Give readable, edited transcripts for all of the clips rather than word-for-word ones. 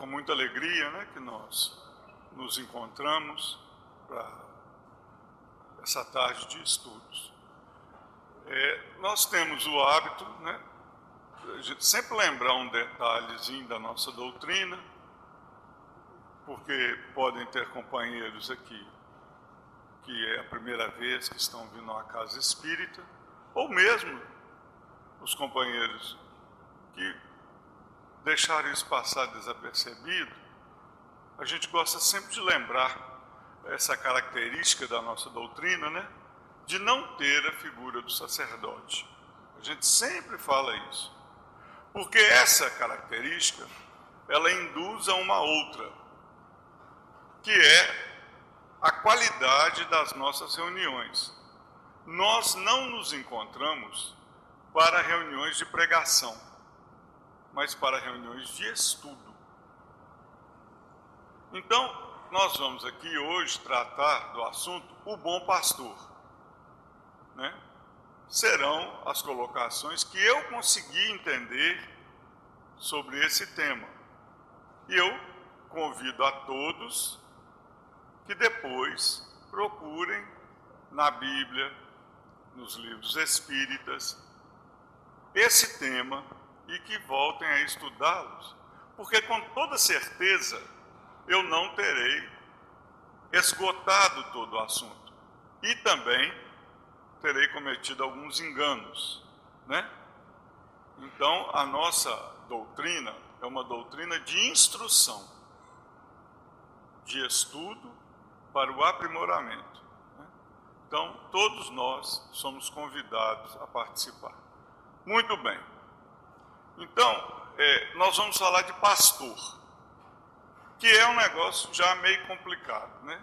com muita alegria, né, que nós nos encontramos para essa tarde de estudos. Nós temos o hábito, né, de sempre lembrar um detalhezinho da nossa doutrina, porque podem ter companheiros aqui que é a primeira vez que estão vindo à casa espírita, ou mesmo os companheiros que deixaram isso passar desapercebido. A gente gosta sempre de lembrar essa característica da nossa doutrina, né? De não ter a figura do sacerdote. A gente sempre fala isso. Porque essa característica, ela induz a uma outra, que é a qualidade das nossas reuniões. Nós não nos encontramos para reuniões de pregação, mas para reuniões de estudo. Então, nós vamos aqui hoje tratar do assunto o bom pastor, né? Serão as colocações que eu consegui entender sobre esse tema. E eu convido a todos que depois procurem na Bíblia, nos livros espíritas, esse tema e que voltem a estudá-los, porque com toda certeza eu não terei esgotado todo o assunto e também terei cometido alguns enganos, né? Então, a nossa doutrina é uma doutrina de instrução, de estudo para o aprimoramento, né? Então, todos nós somos convidados a participar. Muito bem. Então, nós vamos falar de pastor, que é um negócio já meio complicado, né?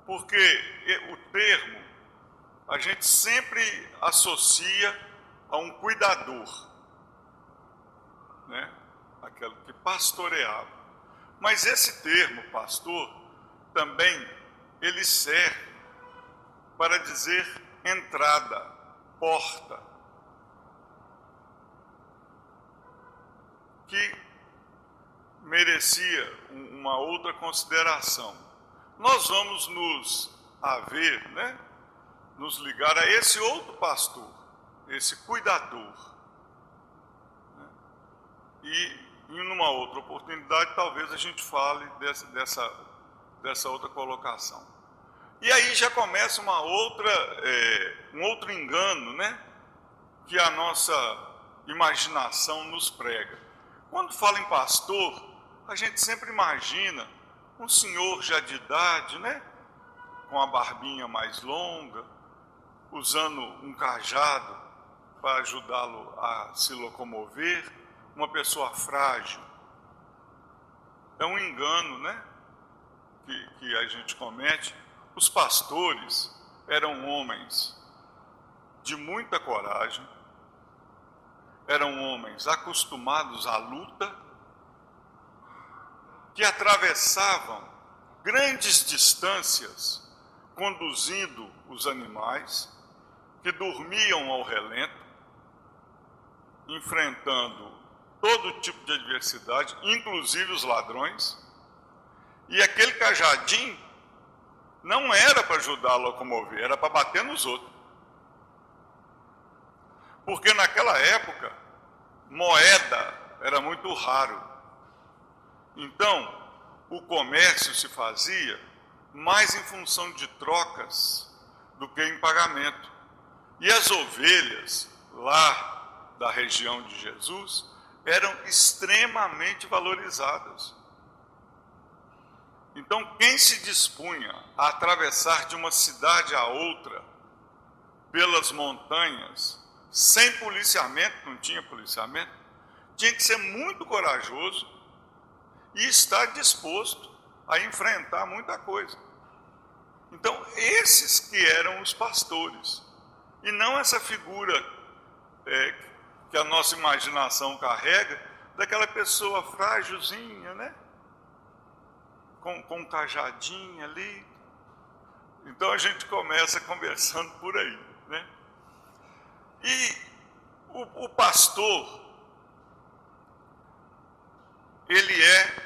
Porque o termo a gente sempre associa a um cuidador, né? Aquele que pastoreava. Mas esse termo, pastor, também ele serve para dizer entrada, porta, que merecia uma outra consideração. Nós vamos nos haver, né, nos ligar a esse outro pastor, esse cuidador, né? E em uma outra oportunidade talvez a gente fale dessa outra colocação. E aí já começa um outro engano, né, que a nossa imaginação nos prega. Quando fala em pastor, a gente sempre imagina um senhor já de idade, né, com a barbinha mais longa, usando um cajado para ajudá-lo a se locomover, uma pessoa frágil. É um engano, né, que a gente comete. Os pastores eram homens de muita coragem, eram homens acostumados à luta, que atravessavam grandes distâncias conduzindo os animais, que dormiam ao relento, enfrentando todo tipo de adversidade, inclusive os ladrões, e aquele cajadinho não era para ajudar a locomover, era para bater nos outros. Porque naquela época, moeda era muito raro. Então, o comércio se fazia mais em função de trocas do que em pagamento. E as ovelhas lá da região de Jesus eram extremamente valorizadas. Então, quem se dispunha a atravessar de uma cidade a outra pelas montanhas, sem policiamento, não tinha policiamento, tinha que ser muito corajoso e estar disposto a enfrentar muita coisa. Então, esses que eram os pastores, e não essa figura que a nossa imaginação carrega, daquela pessoa frágilzinha, né? Com um cajadinho ali. Então, a gente começa conversando por aí, né? E o pastor, ele é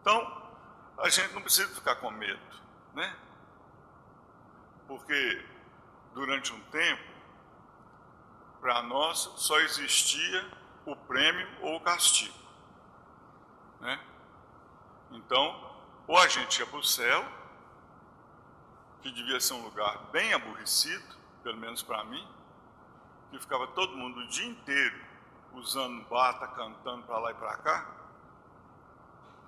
Então, a gente não precisa ficar com medo, né? Porque durante um tempo, para nós só existia o prêmio ou o castigo, né? Então, ou a gente ia para o céu, que devia ser um lugar bem aborrecido, pelo menos para mim, que ficava todo mundo o dia inteiro usando bata, cantando para lá e para cá.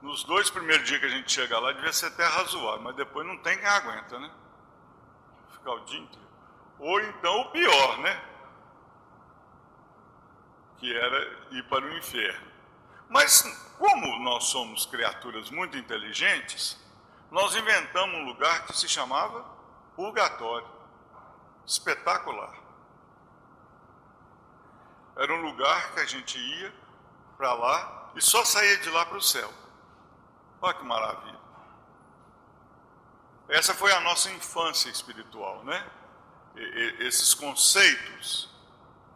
Nos 2 primeiros dias que a gente chega lá, devia ser até razoável, mas depois não tem quem aguenta, né? Ficar o dia inteiro. Ou então o pior, né? Que era ir para o inferno. Mas como nós somos criaturas muito inteligentes, nós inventamos um lugar que se chamava purgatório. Espetacular. Era um lugar que a gente ia para lá e só saía de lá para o céu. Olha que maravilha. Essa foi a nossa infância espiritual, né? Esses conceitos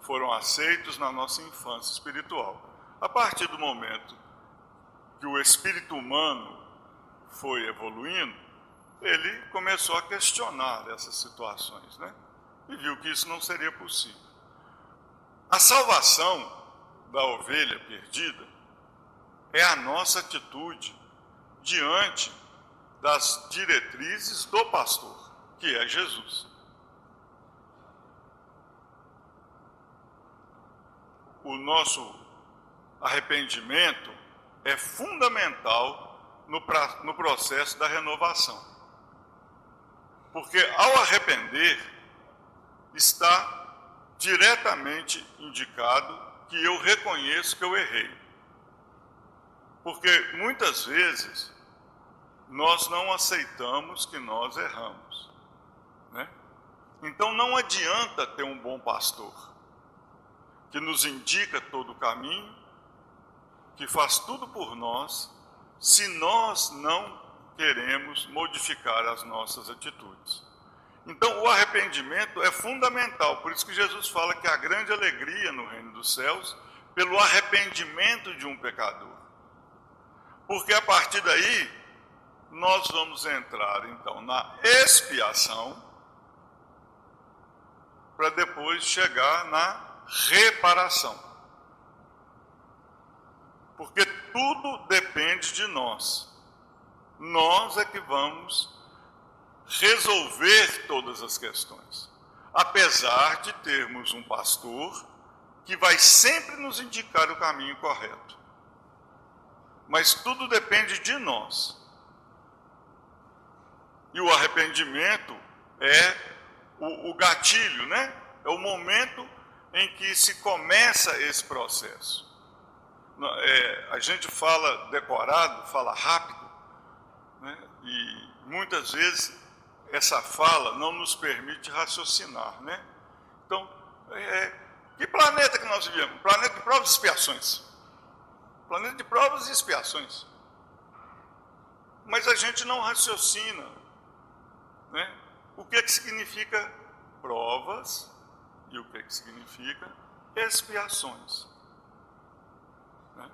foram aceitos na nossa infância espiritual. A partir do momento que o espírito humano foi evoluindo, ele começou a questionar essas situações, né? E viu que isso não seria possível. A salvação da ovelha perdida é a nossa atitude diante das diretrizes do pastor, que é Jesus. O nosso arrependimento é fundamental no processo da renovação. Porque ao arrepender, está diretamente indicado que eu reconheço que eu errei. Porque muitas vezes nós não aceitamos que nós erramos, né? Então não adianta ter um bom pastor que nos indica todo o caminho, que faz tudo por nós, se nós não queremos modificar as nossas atitudes. Então o arrependimento é fundamental, por isso que Jesus fala que a grande alegria no reino dos céus pelo arrependimento de um pecador. Porque a partir daí nós vamos entrar então na expiação para depois chegar na reparação. Porque tudo depende de nós. Nós é que vamos resolver todas as questões. Apesar de termos um pastor que vai sempre nos indicar o caminho correto. Mas tudo depende de nós. E o arrependimento é o gatilho, né? É o momento em que se começa esse processo. A gente fala decorado, fala rápido, né? E muitas vezes essa fala não nos permite raciocinar, né? Então, que planeta que nós vivemos? Planeta de provas e expiações. Planeta de provas e expiações. Mas a gente não raciocina, né? O que significa provas e o que significa expiações, né?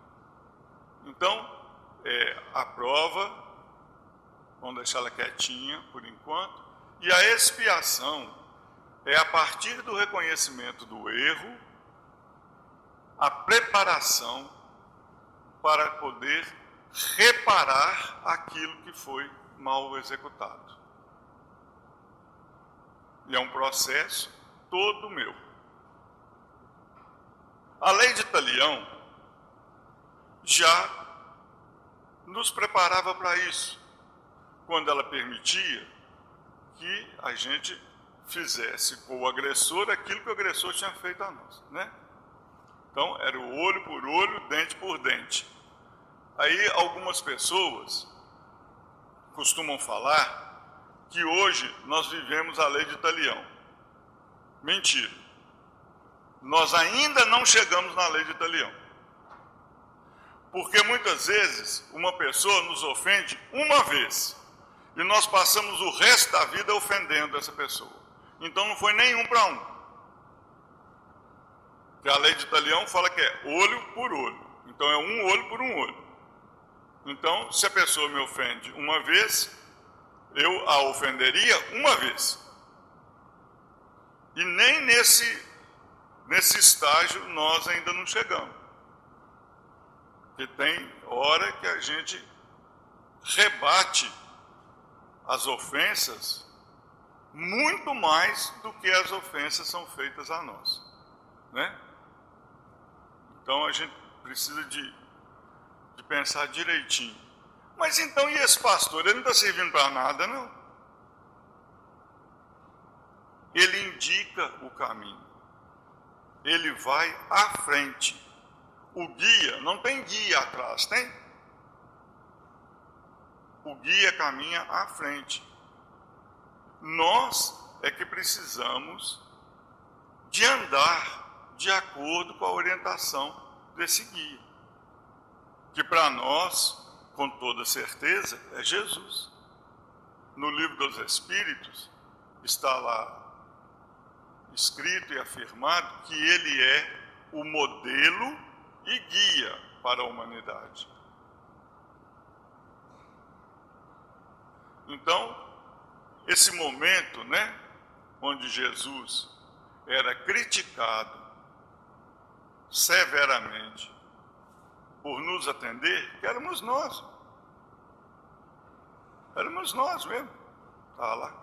Então, a prova, vamos deixar ela quietinha por enquanto, e a expiação é a partir do reconhecimento do erro, a preparação para poder reparar aquilo que foi mal executado. E é um processo todo meu. A lei de Talião já nos preparava para isso, quando ela permitia que a gente fizesse com o agressor aquilo que o agressor tinha feito a nós, né? Então, era o olho por olho, dente por dente. Aí, algumas pessoas costumam falar que hoje nós vivemos a lei de Talião. Mentira. Nós ainda não chegamos na lei de Talião. Porque muitas vezes uma pessoa nos ofende uma vez e nós passamos o resto da vida ofendendo essa pessoa. Então não foi nenhum para um. Porque a lei de Talião fala que é olho por olho. Então é um olho por um olho. Então, se a pessoa me ofende uma vez, eu a ofenderia uma vez. E nem nesse estágio nós ainda não chegamos. Porque tem hora que a gente rebate as ofensas muito mais do que as ofensas são feitas a nós, né? Então a gente precisa de pensar direitinho. Mas então, e esse pastor? Ele não está servindo para nada, não. Ele indica o caminho. Ele vai à frente. O guia, não tem guia atrás, tem? O guia caminha à frente. Nós é que precisamos de andar de acordo com a orientação desse guia, que para nós, com toda certeza, é Jesus. No livro dos Espíritos está lá escrito e afirmado que ele é o modelo e guia para a humanidade. Então, esse momento, né, onde Jesus era criticado severamente por nos atender, que éramos nós. Éramos nós mesmo. Estava lá.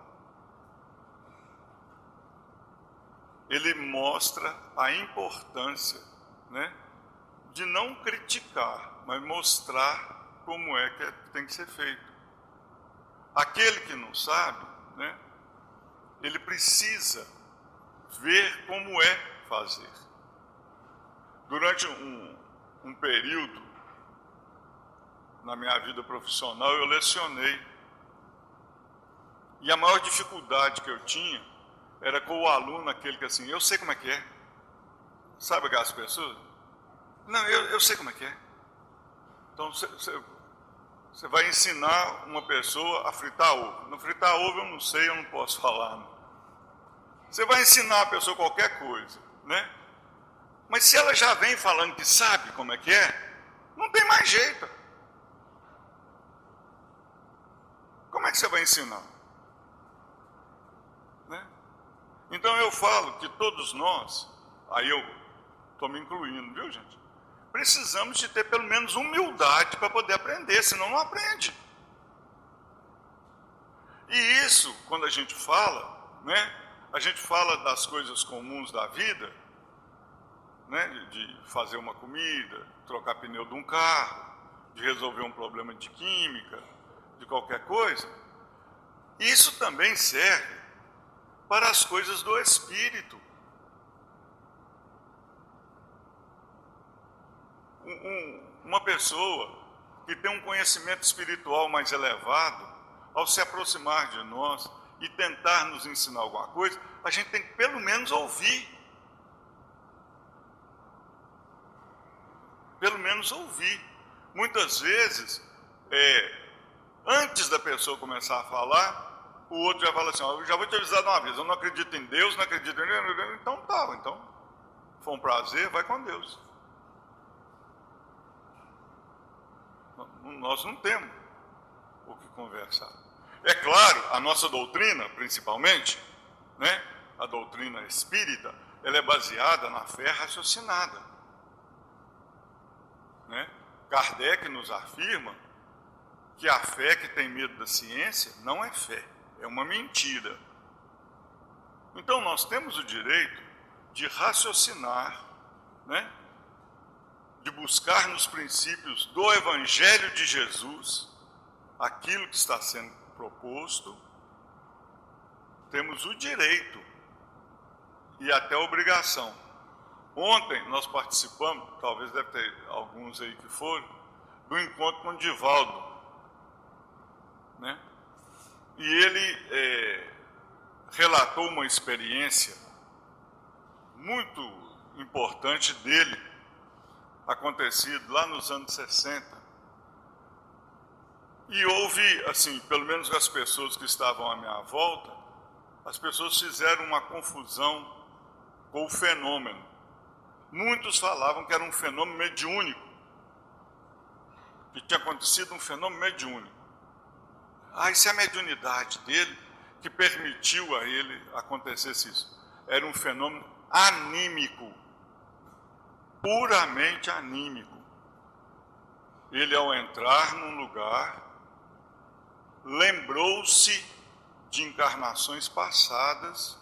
Ele mostra a importância, né, de não criticar, mas mostrar como é que tem que ser feito. Aquele que não sabe, né, ele precisa ver como é fazer. Durante um período na minha vida profissional, eu lecionei. E a maior dificuldade que eu tinha era com o aluno, aquele que assim, eu sei como é que é. Sabe aquelas pessoas? Não, eu sei como é que é. Então, você vai ensinar uma pessoa a fritar ovo. No fritar ovo eu não sei, eu não posso falar. Não. Você vai ensinar a pessoa qualquer coisa, né? Mas se ela já vem falando que sabe como é que é, não tem mais jeito. Como é que você vai ensinar? Né? Então eu falo que todos nós, aí eu estou me incluindo, viu, gente? Precisamos de ter pelo menos humildade para poder aprender, senão não aprende. E isso, quando a gente fala, né? A gente fala das coisas comuns da vida, né? De fazer uma comida, trocar pneu de um carro, de resolver um problema de química, de qualquer coisa. Isso também serve para as coisas do espírito. Uma pessoa que tem um conhecimento espiritual mais elevado, ao se aproximar de nós e tentar nos ensinar alguma coisa, a gente tem que pelo menos ouvir. Pelo menos ouvir. Muitas vezes, antes da pessoa começar a falar, o outro já fala assim, eu já vou te avisar de uma vez, eu não acredito em Deus, não acredito em Deus, então tá, então foi um prazer, vai com Deus. Nós não temos o que conversar. É claro, a nossa doutrina, principalmente, né, a doutrina espírita, ela é baseada na fé raciocinada. Né? Kardec nos afirma que a fé que tem medo da ciência não é fé, é uma mentira. Então nós temos o direito de raciocinar, né? De buscar nos princípios do Evangelho de Jesus aquilo que está sendo proposto. Temos o direito e até a obrigação. Ontem nós participamos, talvez deve ter alguns aí que foram, do encontro com o Divaldo, né? E ele relatou uma experiência muito importante dele, acontecido lá nos anos 60. E houve, assim, pelo menos as pessoas que estavam à minha volta, as pessoas fizeram uma confusão com o fenômeno. Muitos falavam que era um fenômeno mediúnico. que tinha acontecido um fenômeno mediúnico. Isso é a mediunidade dele que permitiu a ele acontecesse isso. Era um fenômeno anímico, puramente anímico. Ele, ao entrar num lugar, lembrou-se de encarnações passadas,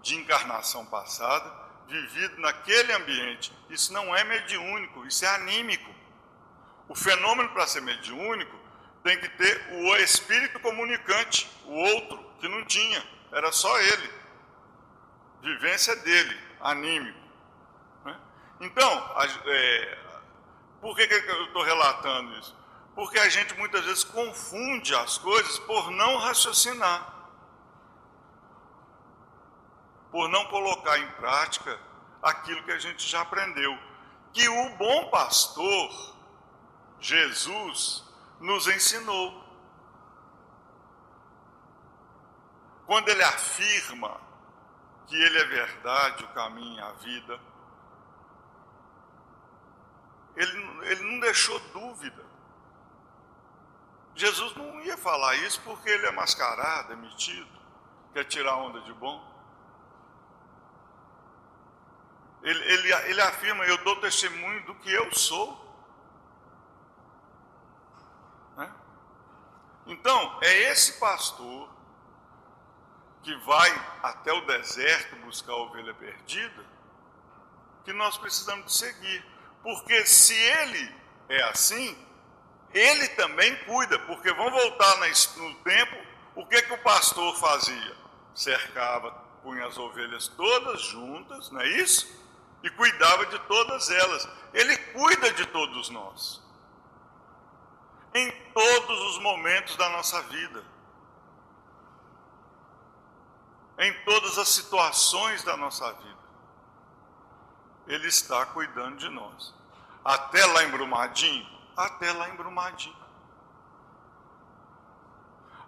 de encarnação passada, vivido naquele ambiente. Isso não é mediúnico, isso é anímico. O fenômeno, para ser mediúnico, tem que ter o espírito comunicante, o outro, que não tinha, era só ele. Vivência dele, anímico. Né? Então, por que eu estou relatando isso? Porque a gente muitas vezes confunde as coisas por não raciocinar, por não colocar em prática aquilo que a gente já aprendeu. Que o bom pastor, Jesus, nos ensinou. Quando ele afirma que ele é verdade, o caminho e a vida, ele não deixou dúvida. Jesus não ia falar isso porque ele é mascarado, é metido, quer tirar onda de bom. Ele afirma, eu dou testemunho do que eu sou. Né? Então, é esse pastor que vai até o deserto buscar a ovelha perdida que nós precisamos de seguir. Porque se ele é assim, ele também cuida. Porque vamos voltar no tempo, o que o pastor fazia? Cercava, punha as ovelhas todas juntas, não é isso? E cuidava de todas elas. Ele cuida de todos nós. Em todos os momentos da nossa vida. Em todas as situações da nossa vida. Ele está cuidando de nós. Até lá em Brumadinho? Até lá em Brumadinho.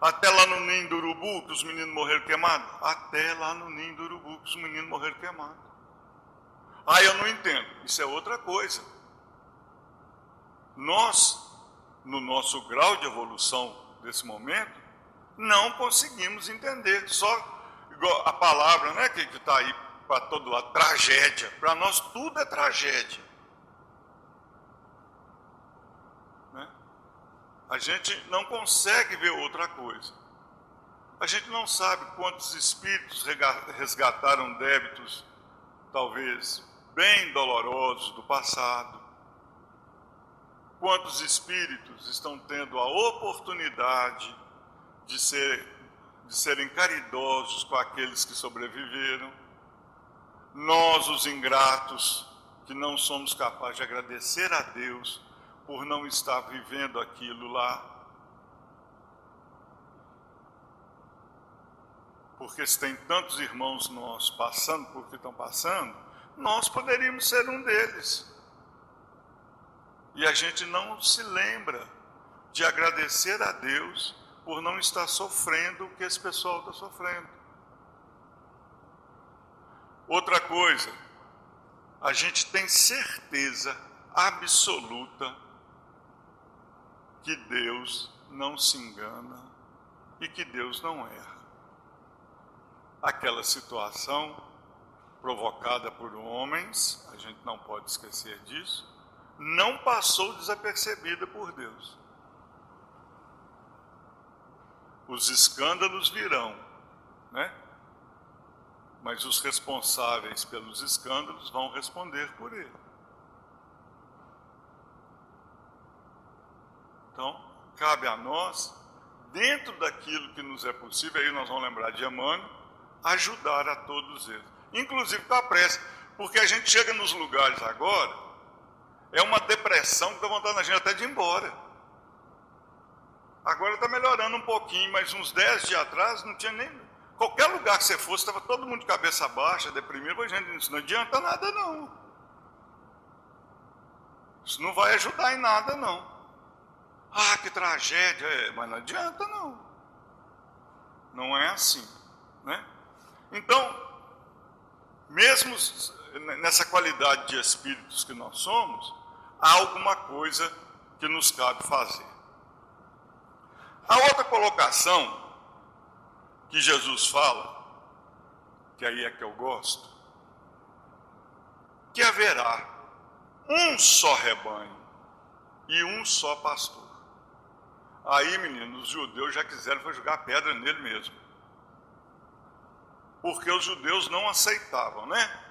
Até lá no ninho do urubu, que os meninos morreram queimados? Até lá no ninho do urubu, que os meninos morreram queimados. Eu não entendo. Isso é outra coisa. Nós, no nosso grau de evolução desse momento, não conseguimos entender. Só igual a palavra, né, que está aí para todo lado, tragédia. Para nós tudo é tragédia. Né? A gente não consegue ver outra coisa. A gente não sabe quantos espíritos resgataram débitos, talvez bem dolorosos do passado. Quantos espíritos estão tendo a oportunidade de serem caridosos com aqueles que sobreviveram. Nós, os ingratos, que não somos capazes de agradecer a Deus por não estar vivendo aquilo lá. Porque se tem tantos irmãos nossos passando por que estão passando, nós poderíamos ser um deles. E a gente não se lembra de agradecer a Deus por não estar sofrendo o que esse pessoal está sofrendo. Outra coisa, a gente tem certeza absoluta que Deus não se engana e que Deus não erra. Aquela situação provocada por homens, a gente não pode esquecer disso, não passou desapercebida por Deus. Os escândalos virão, né? Mas os responsáveis pelos escândalos vão responder por ele. Então, cabe a nós, dentro daquilo que nos é possível, aí nós vamos lembrar de Emmanuel, ajudar a todos eles. Inclusive com a prece, porque a gente chega nos lugares agora, é uma depressão que dá vontade na gente até de ir embora. Agora está melhorando um pouquinho, mas uns 10 dias atrás não tinha nem... Qualquer lugar que você fosse, estava todo mundo de cabeça baixa, deprimido, a gente disse, não adianta nada não. Isso não vai ajudar em nada não. Que tragédia, mas não adianta não. Não é assim, né? Então, mesmo nessa qualidade de espíritos que nós somos, há alguma coisa que nos cabe fazer. A outra colocação que Jesus fala, que aí é que eu gosto, que haverá um só rebanho e um só pastor. Aí, meninos, os judeus já quiseram jogar pedra nele mesmo. Porque os judeus não aceitavam, né?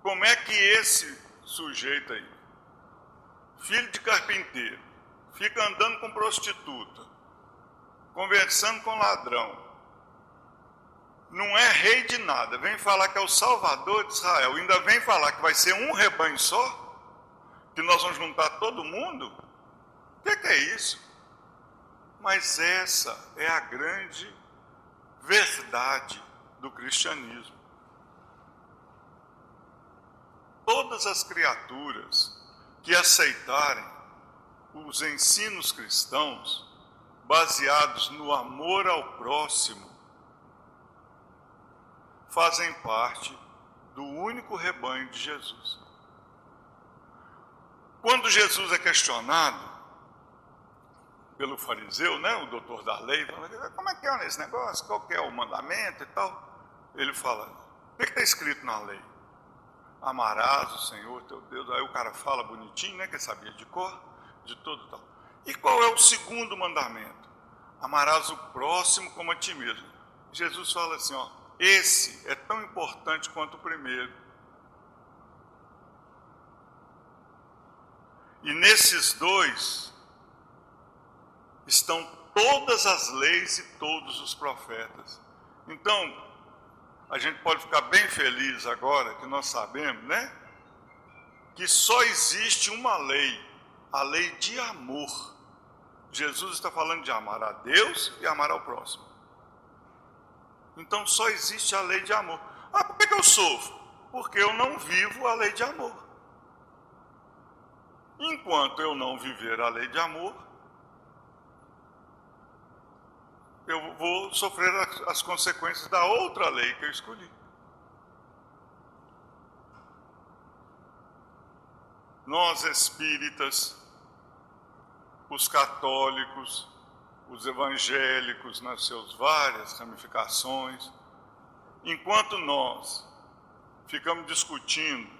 Como é que esse sujeito aí, filho de carpinteiro, fica andando com prostituta, conversando com ladrão, não é rei de nada, vem falar que é o Salvador de Israel, ainda vem falar que vai ser um rebanho só, que nós vamos juntar todo mundo? O que é isso? Mas essa é a grande verdade do cristianismo. Todas as criaturas que aceitarem os ensinos cristãos baseados no amor ao próximo fazem parte do único rebanho de Jesus. Quando Jesus é questionado pelo fariseu, né, o doutor da lei, fala, como é que é esse negócio? Qual que é o mandamento e tal? Ele fala, o que está escrito na lei? Amarás o Senhor teu Deus. Aí o cara fala bonitinho, né, que ele sabia de cor, de tudo e tal. E qual é o segundo mandamento? Amarás o próximo como a ti mesmo. Jesus fala assim, ó, esse é tão importante quanto o primeiro. E nesses dois estão todas as leis e todos os profetas. Então, a gente pode ficar bem feliz agora que nós sabemos, né? Que só existe uma lei, a lei de amor. Jesus está falando de amar a Deus e amar ao próximo. Então só existe a lei de amor. Ah, por que eu sofro? Porque eu não vivo a lei de amor. Enquanto eu não viver a lei de amor, eu vou sofrer as consequências da outra lei que eu escolhi. Nós espíritas, os católicos, os evangélicos nas suas várias ramificações, enquanto nós ficamos discutindo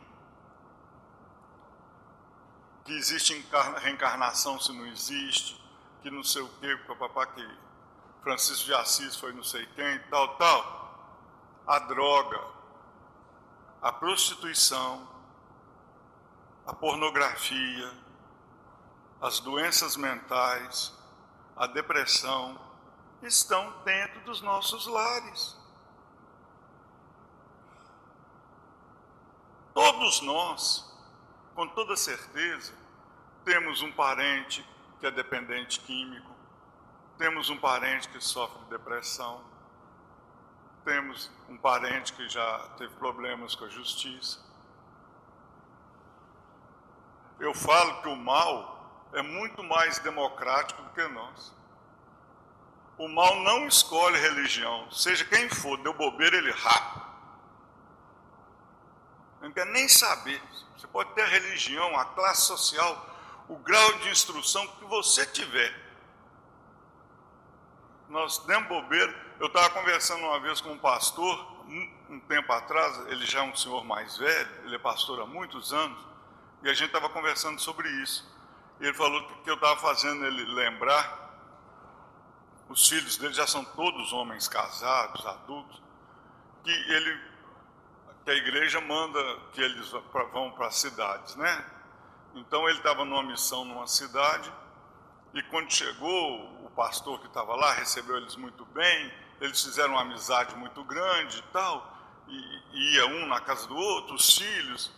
que existe reencarnação se não existe, que não sei o quê, papapá, que Francisco de Assis foi não sei quem, tal, a droga, a prostituição, a pornografia, as doenças mentais, a depressão, estão dentro dos nossos lares. Todos nós, com toda certeza, temos um parente que é dependente químico, temos um parente que sofre de depressão, temos um parente que já teve problemas com a justiça. Eu falo que o mal é muito mais democrático do que nós. O mal não escolhe religião, seja quem for, deu bobeira, ele rapa. Não quer nem saber. Você pode ter a religião, a classe social, o grau de instrução que você tiver. Nós demos bobeira. Eu estava conversando uma vez com um pastor, um tempo atrás, ele já é um senhor mais velho, ele é pastor há muitos anos, e a gente estava conversando sobre isso. Ele falou que eu estava fazendo ele lembrar, os filhos dele já são todos homens casados, adultos, que a igreja manda que eles vão para as cidades, né? Então ele estava numa missão numa cidade, e quando chegou, o pastor que estava lá recebeu eles muito bem, eles fizeram uma amizade muito grande e tal, e ia um na casa do outro, os filhos,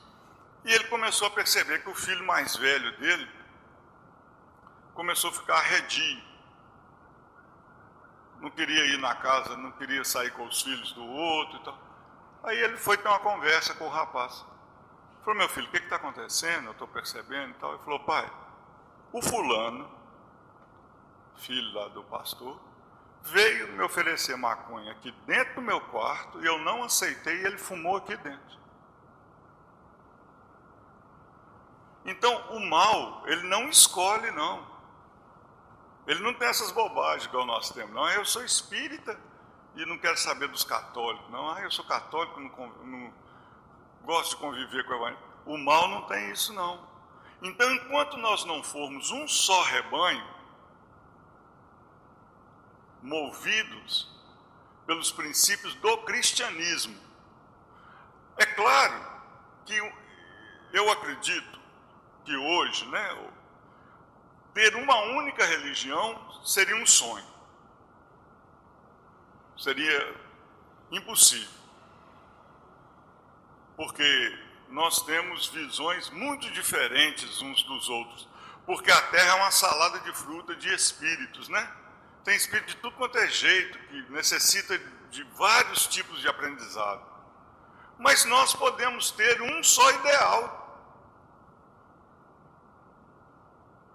e ele começou a perceber que o filho mais velho dele começou a ficar arredio. Não queria ir na casa, não queria sair com os filhos do outro e tal. Aí ele foi ter uma conversa com o rapaz. Falou, meu filho, o que está acontecendo? Eu estou percebendo e tal. Ele falou, pai, o fulano, filho lá do pastor, veio me oferecer maconha aqui dentro do meu quarto e eu não aceitei e ele fumou aqui dentro. Então, o mal, ele não escolhe, não. Ele não tem essas bobagens igual nós temos. Não, eu sou espírita e não quero saber dos católicos. Não, eu sou católico, não gosto de conviver com o evangelho. O mal não tem isso, não. Então, enquanto nós não formos um só rebanho, movidos pelos princípios do cristianismo, é claro que eu acredito que hoje, né, ter uma única religião seria um sonho. Seria impossível. Porque nós temos visões muito diferentes uns dos outros. Porque a Terra é uma salada de fruta de espíritos, né? Tem espírito de tudo quanto é jeito, que necessita de vários tipos de aprendizado. Mas nós podemos ter um só ideal.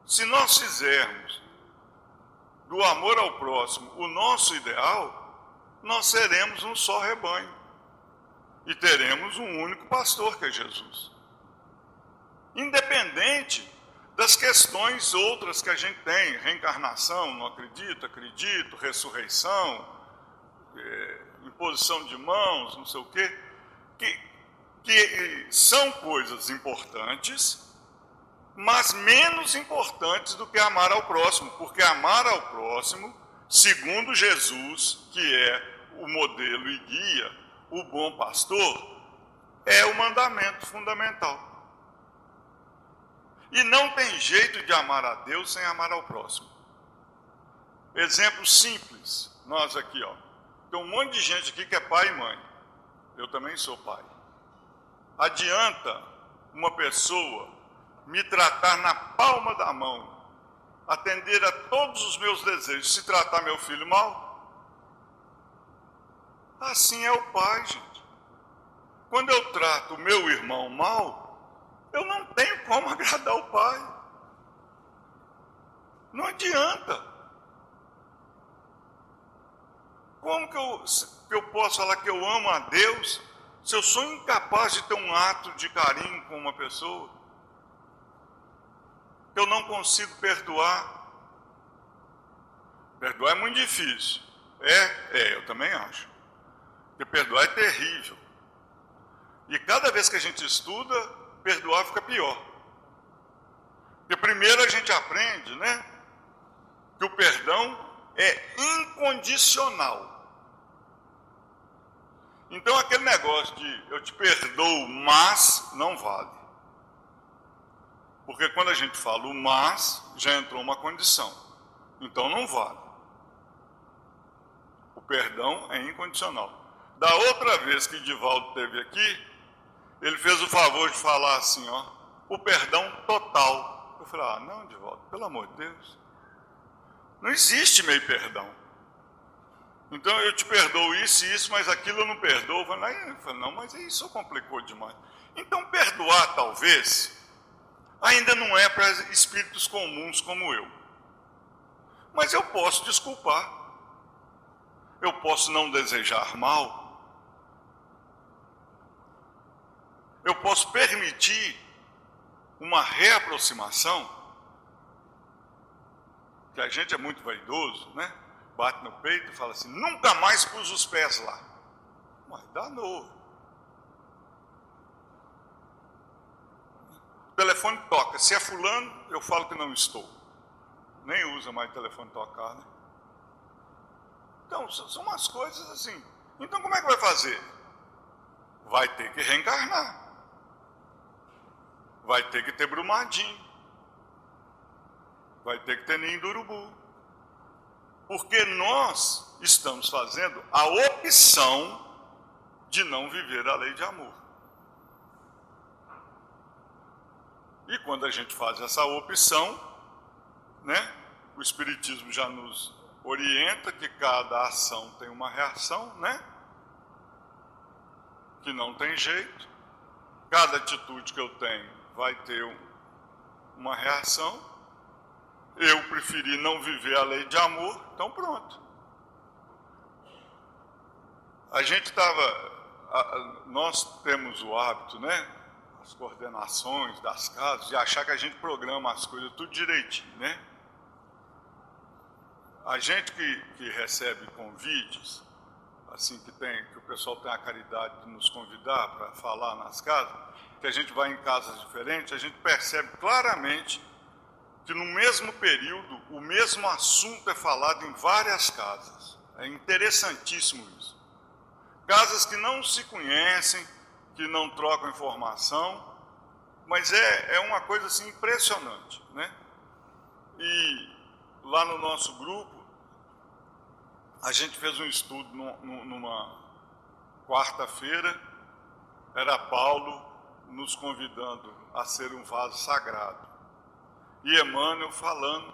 Se nós fizermos do amor ao próximo o nosso ideal, nós seremos um só rebanho. E teremos um único pastor, que é Jesus. Independente das questões outras que a gente tem, reencarnação, não acredito, acredito, ressurreição, imposição de mãos, não sei o quê, que são coisas importantes, mas menos importantes do que amar ao próximo, porque amar ao próximo, segundo Jesus, que é o modelo e guia, o bom pastor, é o mandamento fundamental. E não tem jeito de amar a Deus sem amar ao próximo. Exemplo simples, nós aqui, ó, tem um monte de gente aqui que é pai e mãe. Eu também sou pai. Adianta uma pessoa me tratar na palma da mão, atender a todos os meus desejos, se tratar meu filho mal? Assim é o pai, gente. Quando eu trato o meu irmão mal, eu não tenho como agradar o pai. Não adianta. Como que eu posso falar que eu amo a Deus se eu sou incapaz de ter um ato de carinho com uma pessoa? Eu não consigo perdoar. Perdoar é muito difícil. Eu também acho. Porque perdoar é terrível. E cada vez que a gente estuda, perdoar fica pior. Porque primeiro a gente aprende, né, que o perdão é incondicional. Então aquele negócio de eu te perdoo, mas não vale. Porque quando a gente fala o mas, já entrou uma condição. Então não vale. O perdão é incondicional. Da outra vez que Divaldo esteve aqui, ele fez o favor de falar assim, ó, o perdão total. Eu falei, não, Divaldo, pelo amor de Deus. Não existe meio perdão. Então eu te perdoo isso e isso, mas aquilo eu não perdoo. Eu falei, não, mas isso complicou demais. Então perdoar, talvez, ainda não é para espíritos comuns como eu. Mas eu posso desculpar. Eu posso não desejar mal. Eu posso permitir uma reaproximação, que a gente é muito vaidoso, né? Bate no peito e fala assim, nunca mais pus os pés lá. Mas danou. O telefone toca. Se é fulano, eu falo que não estou. Nem usa mais o telefone tocar, né? Então, são umas coisas assim. Então, como é que vai fazer? Vai ter que reencarnar. Vai ter que ter Brumadinho. Vai ter que ter ninho do urubu. Porque nós estamos fazendo a opção de não viver a lei de amor. E quando a gente faz essa opção, né, o Espiritismo já nos orienta que cada ação tem uma reação, né? Que não tem jeito. Cada atitude que eu tenho vai ter uma reação. Eu preferi não viver a lei de amor, então pronto. Nós temos o hábito, né? as coordenações das casas, de achar que a gente programa as coisas tudo direitinho, né? A gente que recebe convites, assim, que o pessoal tem a caridade de nos convidar para falar nas casas, que a gente vai em casas diferentes, a gente percebe claramente que no mesmo período, o mesmo assunto é falado em várias casas. É interessantíssimo isso. Casas que não se conhecem, que não trocam informação, mas é uma coisa assim impressionante, né? E lá no nosso grupo, a gente fez um estudo numa quarta-feira, era Paulo nos convidando a ser um vaso sagrado. E Emmanuel falando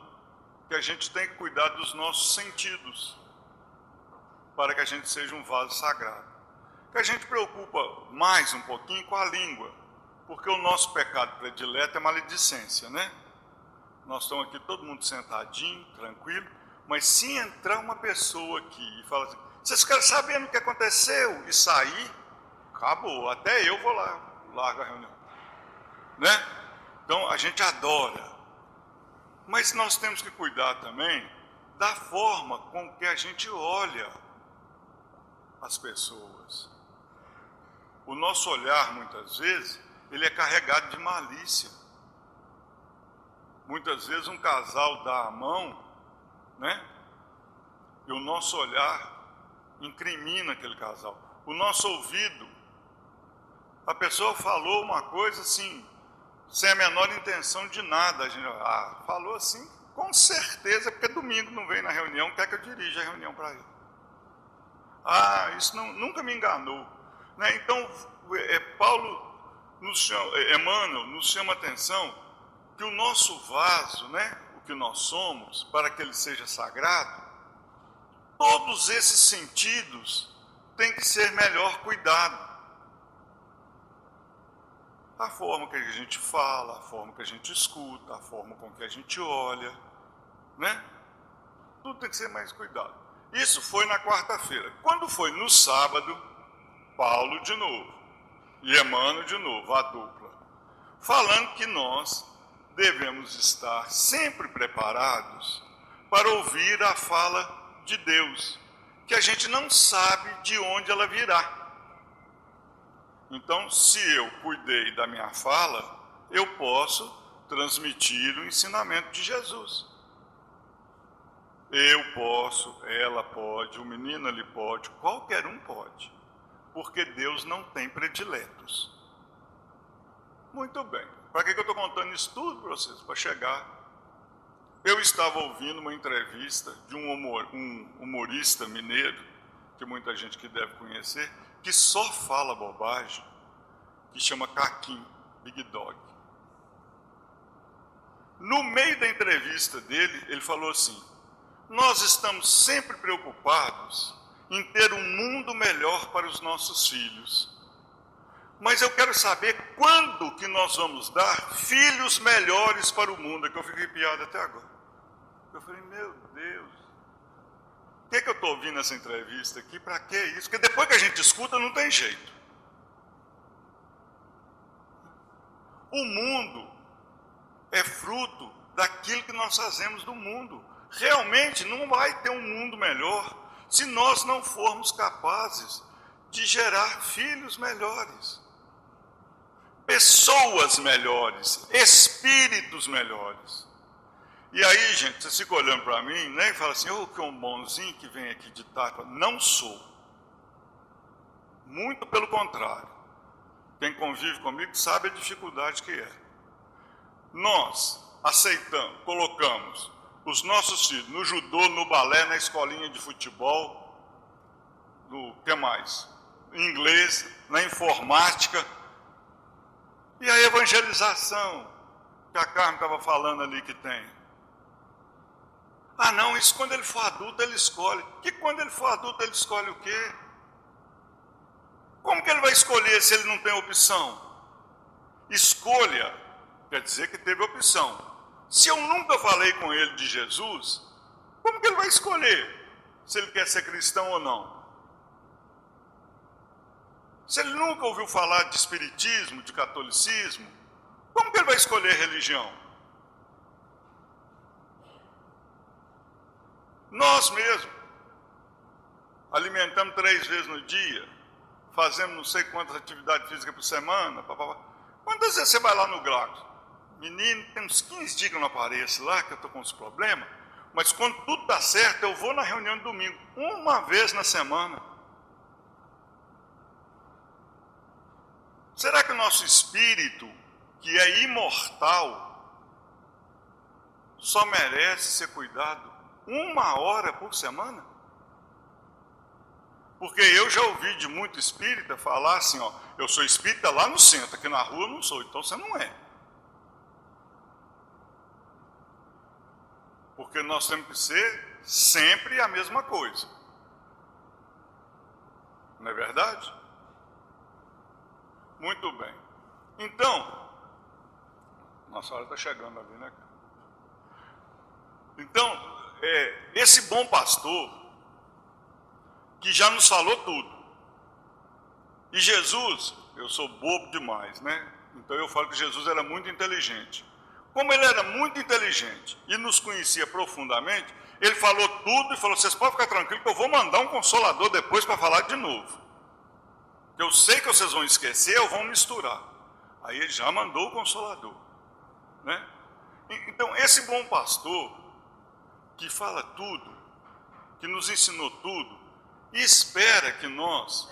que a gente tem que cuidar dos nossos sentidos para que a gente seja um vaso sagrado. Que a gente preocupa mais um pouquinho com a língua, porque o nosso pecado predileto é maledicência, né? Nós estamos aqui todo mundo sentadinho, tranquilo, mas se entrar uma pessoa aqui e falar assim, vocês querem saber o que aconteceu? E sair, acabou, até eu vou lá, largo a reunião, né? Então a gente adora. Mas nós temos que cuidar também da forma com que a gente olha as pessoas. O nosso olhar, muitas vezes, ele é carregado de malícia. Muitas vezes um casal dá a mão, né? E o nosso olhar incrimina aquele casal. O nosso ouvido, a pessoa falou uma coisa assim, sem a menor intenção de nada. A gente falou assim, com certeza, porque domingo não vem na reunião, quer que eu dirija a reunião para ele. Isso nunca me enganou. Né? Então, Emmanuel nos chama a atenção que o nosso vaso, né, o que nós somos, para que ele seja sagrado, todos esses sentidos têm que ser melhor cuidados. A forma que a gente fala, a forma que a gente escuta, a forma com que a gente olha, né? Tudo tem que ser mais cuidado. Isso foi na quarta-feira. Quando foi no sábado, Paulo de novo e Emmanuel de novo, a dupla, falando que nós devemos estar sempre preparados para ouvir a fala de Deus, que a gente não sabe de onde ela virá. Então, se eu cuidei da minha fala, eu posso transmitir o ensinamento de Jesus. Eu posso, ela pode, o menino ele pode, qualquer um pode, porque Deus não tem prediletos. Muito bem. Para que eu estou contando isso tudo para vocês? Para chegar. Eu estava ouvindo uma entrevista de um humorista mineiro, que muita gente que deve conhecer, que só fala bobagem, que chama Caquim, Big Dog. No meio da entrevista dele, ele falou assim, nós estamos sempre preocupados em ter um mundo melhor para os nossos filhos. Mas eu quero saber quando que nós vamos dar filhos melhores para o mundo, é que eu fiquei arrepiado até agora. Eu falei, meu Deus, o que eu estou ouvindo nessa entrevista aqui? Para que isso? Porque depois que a gente escuta, não tem jeito. O mundo é fruto daquilo que nós fazemos do mundo. Realmente não vai ter um mundo melhor se nós não formos capazes de gerar filhos melhores, pessoas melhores, espíritos melhores. E aí, gente, você fica olhando para mim, né, e fala assim, que um bonzinho que vem aqui de tarde. Não sou. Muito pelo contrário. Quem convive comigo sabe a dificuldade que é. Nós aceitamos, colocamos os nossos filhos no judô, no balé, na escolinha de futebol, no que mais? Inglês, na informática. E a evangelização, que a Carmen estava falando ali que tem. Não, isso quando ele for adulto ele escolhe. Que quando ele for adulto ele escolhe o quê? Como que ele vai escolher se ele não tem opção? Escolha quer dizer que teve opção. Se eu nunca falei com ele de Jesus, como que ele vai escolher se ele quer ser cristão ou não? Se ele nunca ouviu falar de espiritismo, de catolicismo, como que ele vai escolher religião? Nós mesmos alimentamos 3 vezes no dia, fazemos não sei quantas atividades físicas por semana. Quantas vezes você vai lá no Graco? Menino, tem uns 15 dias que eu não apareço lá, que eu estou com uns problemas, mas quando tudo dá certo, eu vou na reunião de domingo, uma vez na semana. Será que o nosso espírito, que é imortal, só merece ser cuidado 1 hora por semana? Porque eu já ouvi de muito espírita falar assim, ó, eu sou espírita lá no centro, aqui na rua eu não sou, então você não é. Porque nós temos que ser sempre a mesma coisa. Não é verdade? Muito bem. Então, nossa hora está chegando ali, né? Então, esse bom pastor, que já nos falou tudo. E Jesus, eu sou bobo demais, né? Então eu falo que Jesus era muito inteligente. Como ele era muito inteligente e nos conhecia profundamente, ele falou tudo e falou, vocês podem ficar tranquilos que eu vou mandar um consolador depois para falar de novo. Eu sei que vocês vão esquecer ou vão misturar. Aí ele já mandou o consolador, né? Então esse bom pastor, que fala tudo, que nos ensinou tudo, e espera que nós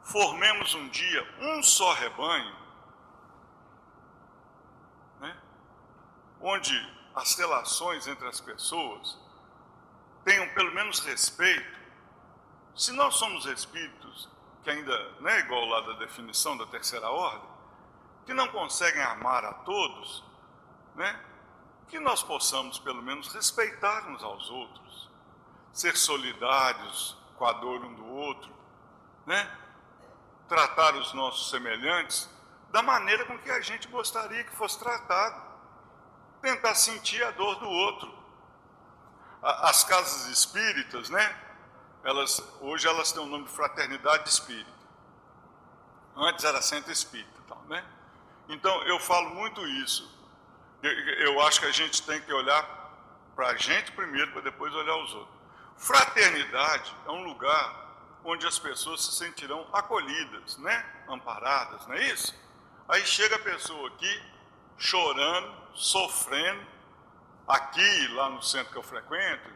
formemos um dia um só rebanho, né? Onde as relações entre as pessoas tenham pelo menos respeito. Se nós somos espíritos que ainda não é igual lá da definição da terceira ordem, que não conseguem amar a todos, né? Que nós possamos pelo menos respeitar uns aos outros, ser solidários com a dor um do outro, né? Tratar os nossos semelhantes da maneira com que a gente gostaria que fosse tratado, tentar sentir a dor do outro. As casas espíritas, né? Hoje elas têm o nome de Fraternidade Espírita. Antes era Centro Espírita, né? Então eu falo muito isso. Eu acho que a gente tem que olhar para a gente primeiro, para depois olhar os outros. Fraternidade é um lugar onde as pessoas se sentirão acolhidas, né? Amparadas, não é isso? Aí chega a pessoa aqui, chorando, sofrendo, aqui, lá no centro que eu frequento,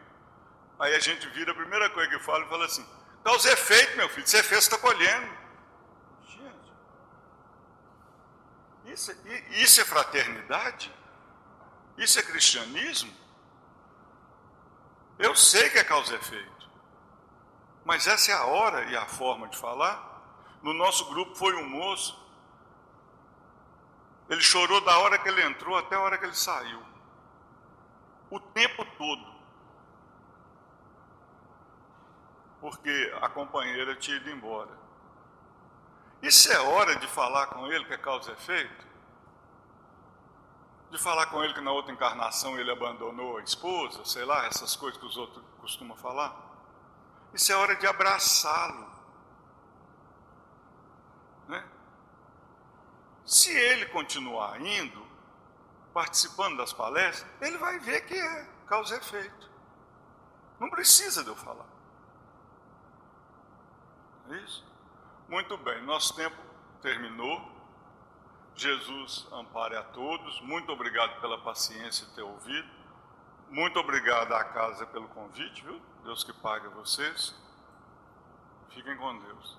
aí a gente vira, a primeira coisa que eu falo, e fala assim, causa efeito, meu filho, você fez, está colhendo. Gente, isso é fraternidade? Isso é cristianismo? Eu sei que é causa e efeito, mas essa é a hora e a forma de falar. No nosso grupo foi um moço, ele chorou da hora que ele entrou até a hora que ele saiu, o tempo todo, porque a companheira tinha ido embora. Isso é hora de falar com ele que é causa e efeito? De falar com ele que na outra encarnação ele abandonou a esposa, sei lá, essas coisas que os outros costumam falar? Isso é hora de abraçá-lo, né? Se ele continuar indo, participando das palestras, ele vai ver que é causa e efeito. Não precisa de eu falar. É isso? Muito bem, nosso tempo terminou. Jesus ampare a todos. Muito obrigado pela paciência de ter ouvido. Muito obrigado à casa pelo convite, viu? Deus que pague a vocês. Fiquem com Deus.